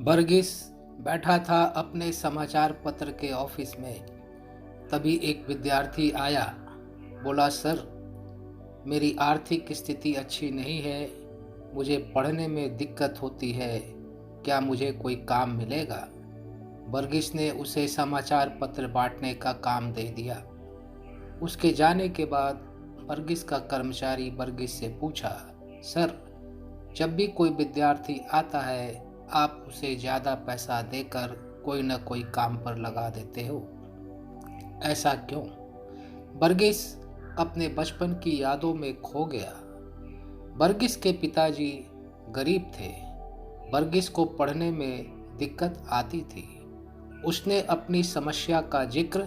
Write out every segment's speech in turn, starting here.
वर्गीस बैठा था अपने समाचार पत्र के ऑफिस में। तभी एक विद्यार्थी आया। बोला, सर, मेरी आर्थिक स्थिति अच्छी नहीं है, मुझे पढ़ने में दिक्कत होती है, क्या मुझे कोई काम मिलेगा? वर्गीस ने उसे समाचार पत्र बांटने का काम दे दिया। उसके जाने के बाद वर्गीस का कर्मचारी वर्गीस से पूछा, सर, जब भी कोई विद्यार्थी आता है आप उसे ज़्यादा पैसा देकर कोई न कोई काम पर लगा देते हो, ऐसा क्यों? वर्गीस अपने बचपन की यादों में खो गया। वर्गीस के पिताजी गरीब थे। वर्गीस को पढ़ने में दिक्कत आती थी। उसने अपनी समस्या का जिक्र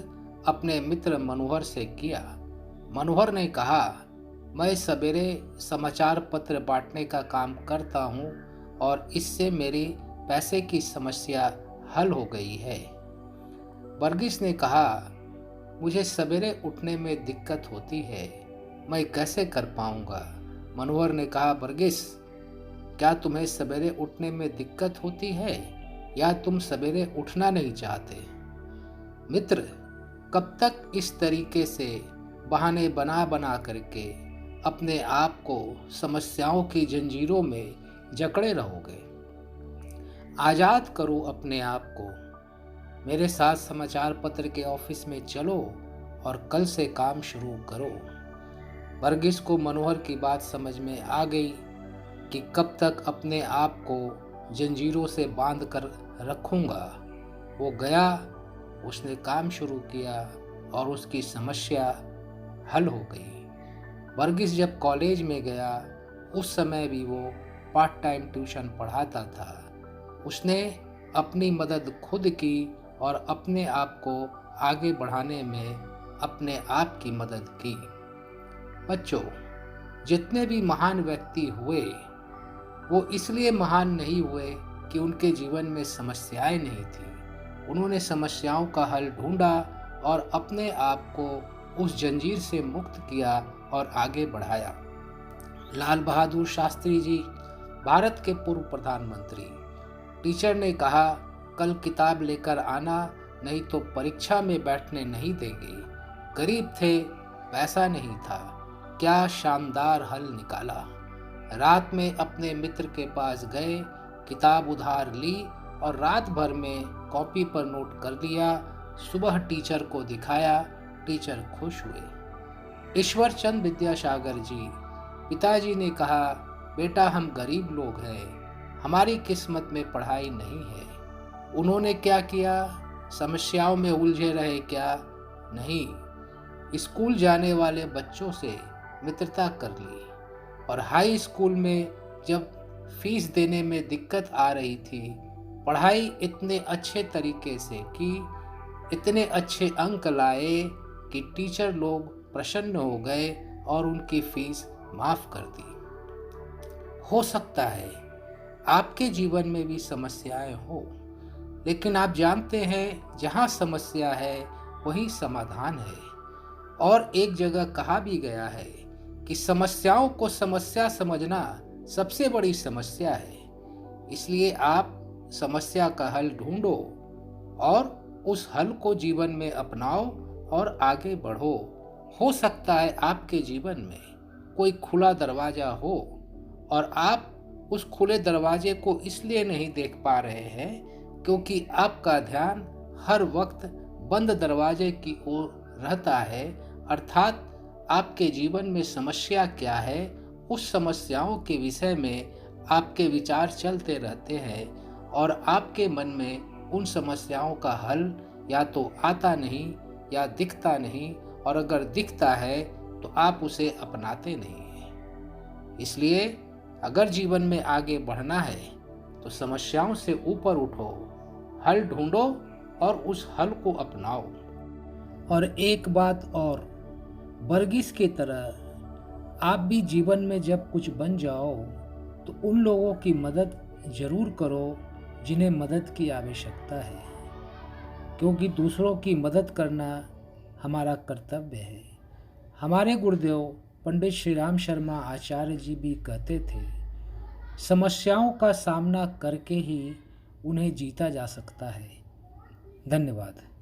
अपने मित्र मनोहर से किया। मनोहर ने कहा, मैं सवेरे समाचार पत्र बांटने का काम करता हूँ और इससे मेरी पैसे की समस्या हल हो गई है। वर्गीस ने कहा, मुझे सवेरे उठने में दिक्कत होती है, मैं कैसे कर पाऊंगा? मनोहर ने कहा, वर्गीस, क्या तुम्हें सवेरे उठने में दिक्कत होती है या तुम सवेरे उठना नहीं चाहते? मित्र, कब तक इस तरीके से बहाने बना बना करके अपने आप को समस्याओं की जंजीरों में जकड़े रहोगे? आज़ाद करो अपने आप को। मेरे साथ समाचार पत्र के ऑफिस में चलो और कल से काम शुरू करो। वर्गीस को मनोहर की बात समझ में आ गई कि कब तक अपने आप को जंजीरों से बांध कर रखूंगा। वो गया, उसने काम शुरू किया और उसकी समस्या हल हो गई। वर्गीस जब कॉलेज में गया उस समय भी वो पार्ट टाइम ट्यूशन पढ़ाता था। उसने अपनी मदद खुद की और अपने आप को आगे बढ़ाने में अपने आप की मदद की। बच्चों, जितने भी महान व्यक्ति हुए वो इसलिए महान नहीं हुए कि उनके जीवन में समस्याएं नहीं थी। उन्होंने समस्याओं का हल ढूंढा और अपने आप को उस जंजीर से मुक्त किया और आगे बढ़ाया। लाल बहादुर शास्त्री जी, भारत के पूर्व प्रधानमंत्री। टीचर ने कहा, कल किताब लेकर आना, नहीं तो परीक्षा में बैठने नहीं देंगे। गरीब थे, पैसा नहीं था, क्या शानदार हल निकाला। रात में अपने मित्र के पास गए, किताब उधार ली और रात भर में कॉपी पर नोट कर लिया। सुबह टीचर को दिखाया, टीचर खुश हुए। ईश्वर चंद विद्यासागर जी, पिताजी ने कहा, बेटा, हम गरीब लोग हैं, हमारी किस्मत में पढ़ाई नहीं है। उन्होंने क्या किया? समस्याओं में उलझे रहे क्या? नहीं, स्कूल जाने वाले बच्चों से मित्रता कर ली और हाई स्कूल में जब फीस देने में दिक्कत आ रही थी, पढ़ाई इतने अच्छे तरीके से की, इतने अच्छे अंक लाए कि टीचर लोग प्रसन्न हो गए और उनकी फीस माफ कर दी। हो सकता है आपके जीवन में भी समस्याएं हो, लेकिन आप जानते हैं जहां समस्या है वहीं समाधान है। और एक जगह कहा भी गया है कि समस्याओं को समस्या समझना सबसे बड़ी समस्या है। इसलिए आप समस्या का हल ढूंढो और उस हल को जीवन में अपनाओ और आगे बढ़ो। हो सकता है आपके जीवन में कोई खुला दरवाजा हो और आप उस खुले दरवाजे को इसलिए नहीं देख पा रहे हैं क्योंकि आपका ध्यान हर वक्त बंद दरवाजे की ओर रहता है। अर्थात आपके जीवन में समस्या क्या है, उस समस्याओं के विषय में आपके विचार चलते रहते हैं और आपके मन में उन समस्याओं का हल या तो आता नहीं या दिखता नहीं, और अगर दिखता है तो आप उसे अपनाते नहीं हैं। इसलिए अगर जीवन में आगे बढ़ना है तो समस्याओं से ऊपर उठो, हल ढूंढो और उस हल को अपनाओ। और एक बात और, वर्गीस की तरह आप भी जीवन में जब कुछ बन जाओ तो उन लोगों की मदद जरूर करो जिन्हें मदद की आवश्यकता है, क्योंकि दूसरों की मदद करना हमारा कर्तव्य है। हमारे गुरुदेव पंडित श्री राम शर्मा आचार्य जी भी कहते थे, समस्याओं का सामना करके ही उन्हें जीता जा सकता है। धन्यवाद।